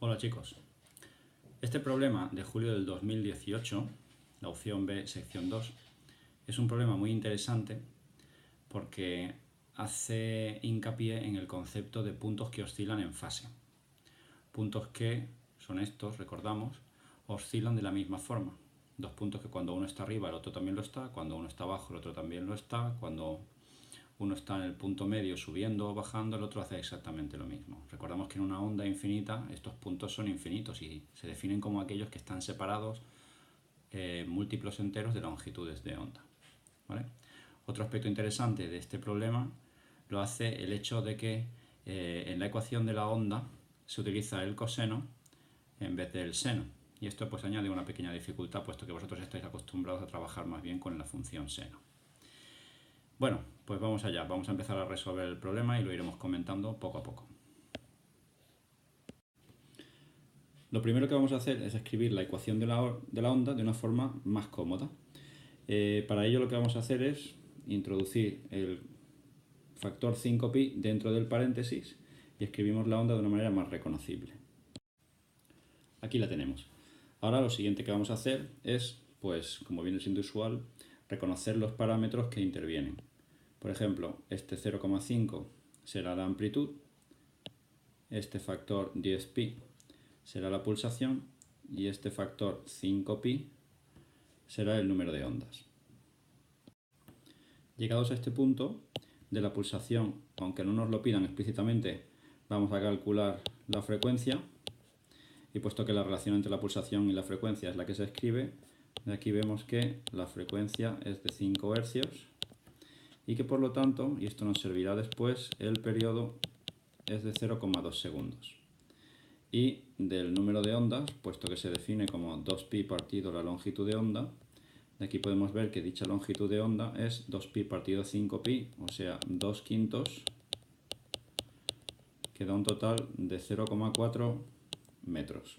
Hola chicos, este problema de julio del 2018, la opción B, sección 2, es un problema muy interesante porque hace hincapié en el concepto de puntos que oscilan en fase. Puntos que son estos, recordamos, oscilan de la misma forma. Dos puntos que cuando uno está arriba el otro también lo está, cuando uno está abajo el otro también lo está, cuando uno está en el punto medio subiendo o bajando, el otro hace exactamente lo mismo. Recordamos que en una onda infinita estos puntos son infinitos y se definen como aquellos que están separados múltiplos enteros de longitudes de onda, ¿vale? Otro aspecto interesante de este problema lo hace el hecho de que en la ecuación de la onda se utiliza el coseno en vez del seno, y esto pues añade una pequeña dificultad, puesto que vosotros estáis acostumbrados a trabajar más bien con la función seno. Bueno, pues vamos allá, vamos a empezar a resolver el problema y lo iremos comentando poco a poco. Lo primero que vamos a hacer es escribir la ecuación de la onda de una forma más cómoda. Para ello lo que vamos a hacer es introducir el factor 5pi dentro del paréntesis y escribimos la onda de una manera más reconocible. Aquí la tenemos. Ahora lo siguiente que vamos a hacer es, pues como viene siendo usual, reconocer los parámetros que intervienen. Por ejemplo, este 0,5 será la amplitud, este factor 10pi será la pulsación y este factor 5pi será el número de ondas. Llegados a este punto de la pulsación, aunque no nos lo pidan explícitamente, vamos a calcular la frecuencia, y puesto que la relación entre la pulsación y la frecuencia es la que se escribe, de aquí vemos que la frecuencia es de 5 Hz y que por lo tanto, y esto nos servirá después, el periodo es de 0,2 segundos. Y del número de ondas, puesto que se define como 2pi partido la longitud de onda, de aquí podemos ver que dicha longitud de onda es 2pi partido 5pi, o sea, 2/5, que da un total de 0,4 metros.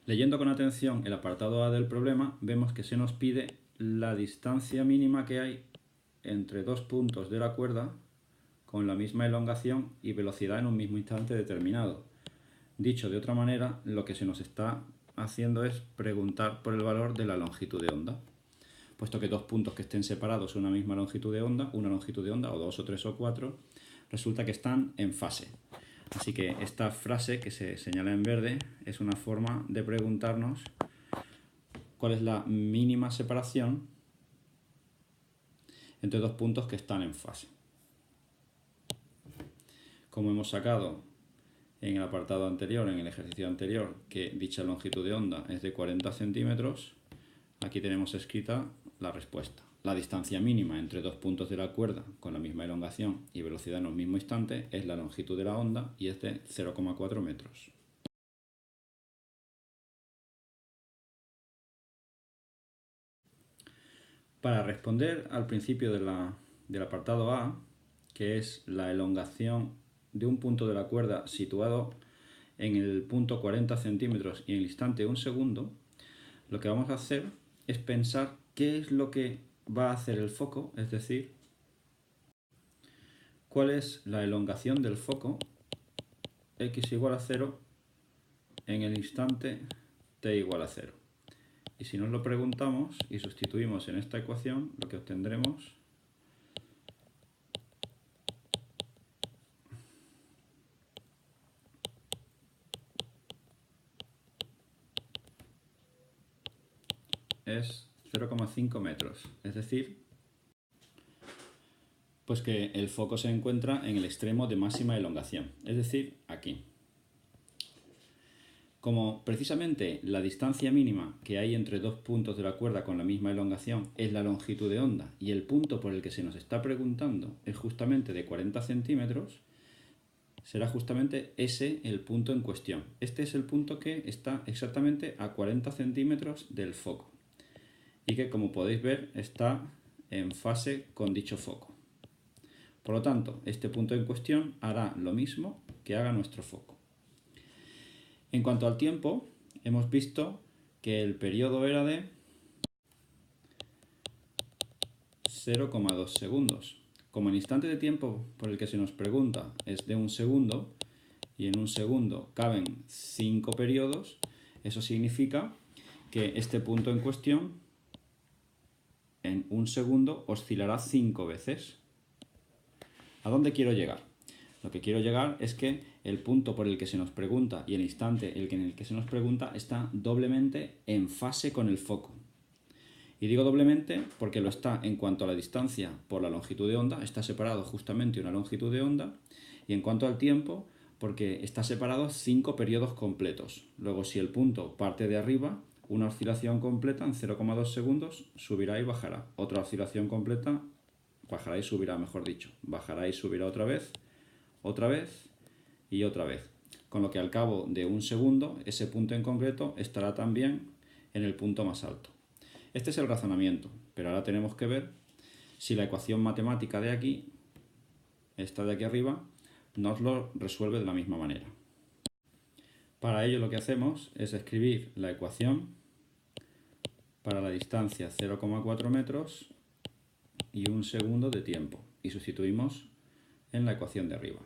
Leyendo con atención el apartado A del problema, vemos que se nos pide la distancia mínima que hay entre dos puntos de la cuerda con la misma elongación y velocidad en un mismo instante determinado. Dicho de otra manera, lo que se nos está haciendo es preguntar por el valor de la longitud de onda. Puesto que dos puntos que estén separados una misma longitud de onda, una longitud de onda o dos o tres o cuatro, resulta que están en fase. Así que esta frase que se señala en verde es una forma de preguntarnos cuál es la mínima separación entre dos puntos que están en fase. Como hemos sacado en el apartado anterior, en el ejercicio anterior, que dicha longitud de onda es de 40 centímetros, aquí tenemos escrita la respuesta. La distancia mínima entre dos puntos de la cuerda con la misma elongación y velocidad en el mismo instante es la longitud de la onda y es de 0,4 metros. Para responder al principio del apartado A, que es la elongación de un punto de la cuerda situado en el punto 40 centímetros y en el instante 1 segundo, lo que vamos a hacer es pensar qué es lo que va a hacer el foco, es decir, cuál es la elongación del foco x igual a 0 en el instante t igual a 0. Y si nos lo preguntamos y sustituimos en esta ecuación, lo que obtendremos es 0,5 metros, es decir, pues que el foco se encuentra en el extremo de máxima elongación, es decir, aquí. Como precisamente la distancia mínima que hay entre dos puntos de la cuerda con la misma elongación es la longitud de onda y el punto por el que se nos está preguntando es justamente de 40 centímetros, será justamente ese el punto en cuestión. Este es el punto que está exactamente a 40 centímetros del foco y que, como podéis ver, está en fase con dicho foco. Por lo tanto, este punto en cuestión hará lo mismo que haga nuestro foco. En cuanto al tiempo, hemos visto que el periodo era de 0,2 segundos. Como el instante de tiempo por el que se nos pregunta es de 1 segundo, y en un segundo caben 5 periodos, eso significa que este punto en cuestión en un segundo oscilará 5 veces. ¿A dónde quiero llegar? Lo que quiero llegar es que el punto por el que se nos pregunta y el instante en el que se nos pregunta está doblemente en fase con el foco. Y digo doblemente porque lo está en cuanto a la distancia por la longitud de onda, está separado justamente una longitud de onda, y en cuanto al tiempo, porque está separado 5 periodos completos. Luego, si el punto parte de arriba, una oscilación completa en 0,2 segundos subirá y bajará. Otra oscilación completa bajará y subirá, mejor dicho. Bajará y subirá otra vez y otra vez. Con lo que al cabo de un segundo, ese punto en concreto estará también en el punto más alto. Este es el razonamiento, pero ahora tenemos que ver si la ecuación matemática de aquí, esta de aquí arriba, nos lo resuelve de la misma manera. Para ello lo que hacemos es escribir la ecuación para la distancia 0,4 metros y un segundo de tiempo, y sustituimos en la ecuación de arriba,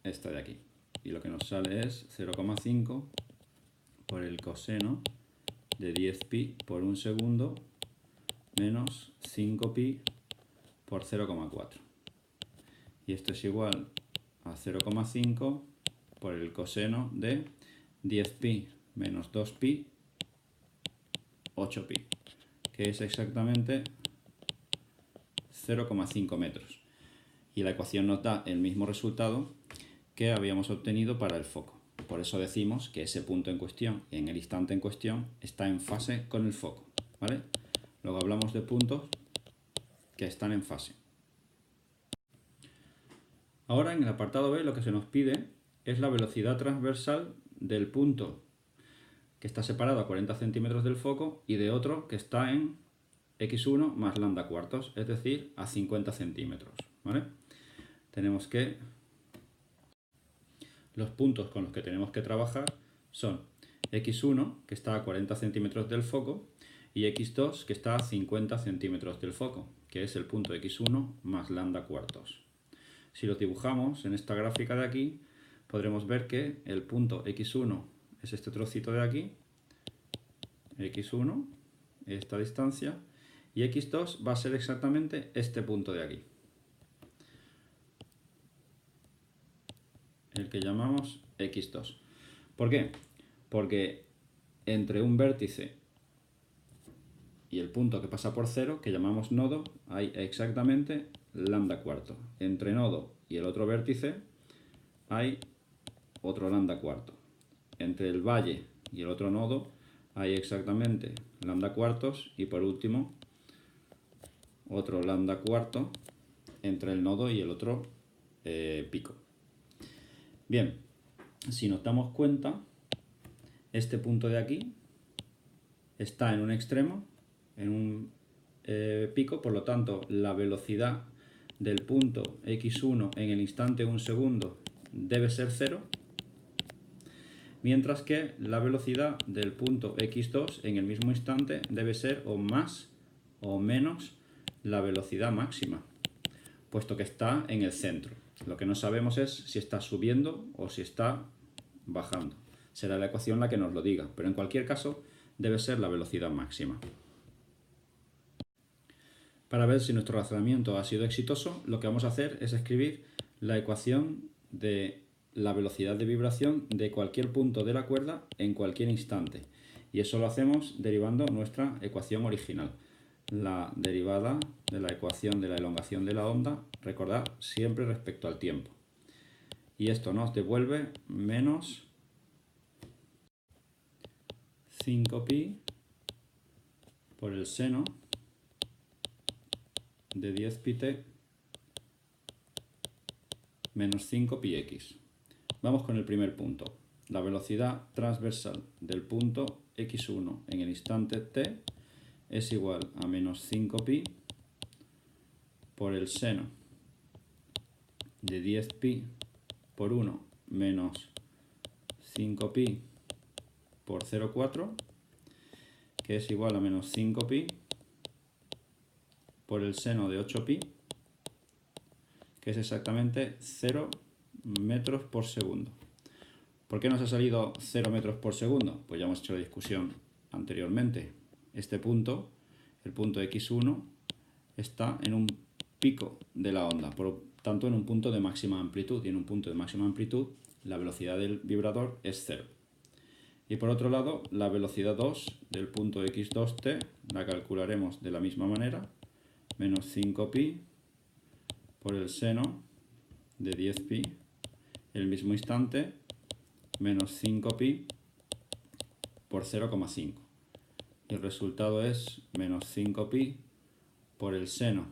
esta de aquí. Y lo que nos sale es 0,5 por el coseno de 10pi por un segundo menos 5pi por 0,4. Y esto es igual a 0,5 por el coseno de 10pi menos 2pi, 8pi, que es exactamente 0,5 metros. Y la ecuación nos da el mismo resultado que habíamos obtenido para el foco. Por eso decimos que ese punto en cuestión, en el instante en cuestión, está en fase con el foco, ¿vale? Luego hablamos de puntos que están en fase. Ahora en el apartado B lo que se nos pide es la velocidad transversal del punto que está separado a 40 centímetros del foco y de otro que está en x1 más lambda cuartos, es decir, a 50 centímetros, ¿vale? Tenemos que los puntos con los que tenemos que trabajar son x1, que está a 40 centímetros del foco, y x2, que está a 50 centímetros del foco, que es el punto x1 más lambda cuartos. Si lo dibujamos en esta gráfica de aquí, podremos ver que el punto x1 es este trocito de aquí, x1, esta distancia, y x2 va a ser exactamente este punto de aquí, el que llamamos x2. ¿Por qué? Porque entre un vértice y el punto que pasa por 0, que llamamos nodo, hay exactamente lambda cuarto. Entre nodo y el otro vértice hay otro lambda cuarto. Entre el valle y el otro nodo hay exactamente lambda cuartos, y por último otro lambda cuarto entre el nodo y el otro pico. Bien, si nos damos cuenta, este punto de aquí está en un extremo, en un pico, por lo tanto la velocidad del punto x1 en el instante 1 segundo debe ser 0, mientras que la velocidad del punto x2 en el mismo instante debe ser o más o menos la velocidad máxima, puesto que está en el centro. Lo que no sabemos es si está subiendo o si está bajando. Será la ecuación la que nos lo diga, pero en cualquier caso debe ser la velocidad máxima. Para ver si nuestro razonamiento ha sido exitoso, lo que vamos a hacer es escribir la ecuación de la velocidad de vibración de cualquier punto de la cuerda en cualquier instante. Y eso lo hacemos derivando nuestra ecuación original. La derivada de la ecuación de la elongación de la onda, recordad, siempre respecto al tiempo. Y esto nos devuelve menos 5pi por el seno de 10πt menos 5πx. Vamos con el primer punto. La velocidad transversal del punto x1 en el instante t es igual a menos 5pi por el seno de 10pi por 1 menos 5pi por 0,4, que es igual a menos 5pi por el seno de 8pi, que es exactamente 0 metros por segundo. ¿Por qué nos ha salido 0 metros por segundo? Pues ya hemos hecho la discusión anteriormente. Este punto, el punto x1, está en un pico de la onda, por lo tanto en un punto de máxima amplitud, y en un punto de máxima amplitud la velocidad del vibrador es 0. Y por otro lado, la velocidad 2 del punto x2t la calcularemos de la misma manera, menos 5pi por el seno de 10pi en el mismo instante, menos 5pi por 0,5. Y el resultado es menos 5pi por el seno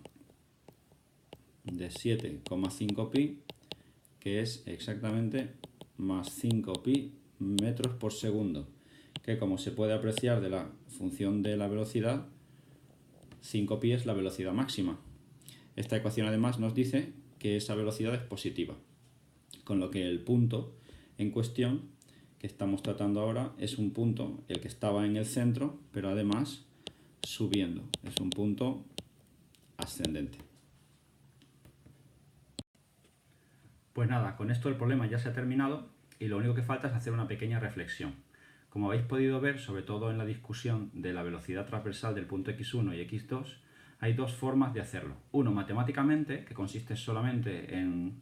de 7,5pi, que es exactamente más 5pi metros por segundo, que como se puede apreciar de la función de la velocidad, 5pi es la velocidad máxima. Esta ecuación además nos dice que esa velocidad es positiva, con lo que el punto en cuestión que estamos tratando ahora es un punto, el que estaba en el centro, pero además subiendo, es un punto ascendente. Pues nada, con esto el problema ya se ha terminado y lo único que falta es hacer una pequeña reflexión. Como habéis podido ver, sobre todo en la discusión de la velocidad transversal del punto x1 y x2, hay dos formas de hacerlo. Uno, matemáticamente, que consiste solamente en,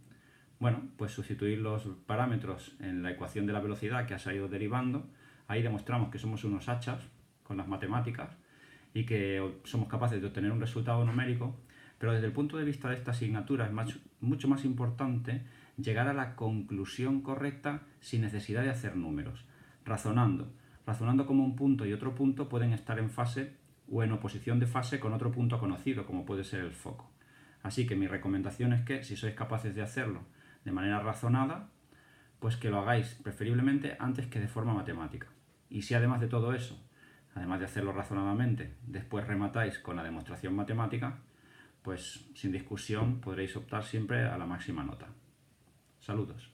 bueno, pues sustituir los parámetros en la ecuación de la velocidad que ha salido derivando. Ahí demostramos que somos unos hachas con las matemáticas y que somos capaces de obtener un resultado numérico, pero desde el punto de vista de esta asignatura es mucho más importante llegar a la conclusión correcta sin necesidad de hacer números, razonando como un punto y otro punto pueden estar en fase o en oposición de fase con otro punto conocido, como puede ser el foco. Así que mi recomendación es que, si sois capaces de hacerlo de manera razonada, pues que lo hagáis preferiblemente antes que de forma matemática. Y si además de todo eso, además de hacerlo razonadamente, después rematáis con la demostración matemática, pues sin discusión podréis optar siempre a la máxima nota. Saludos.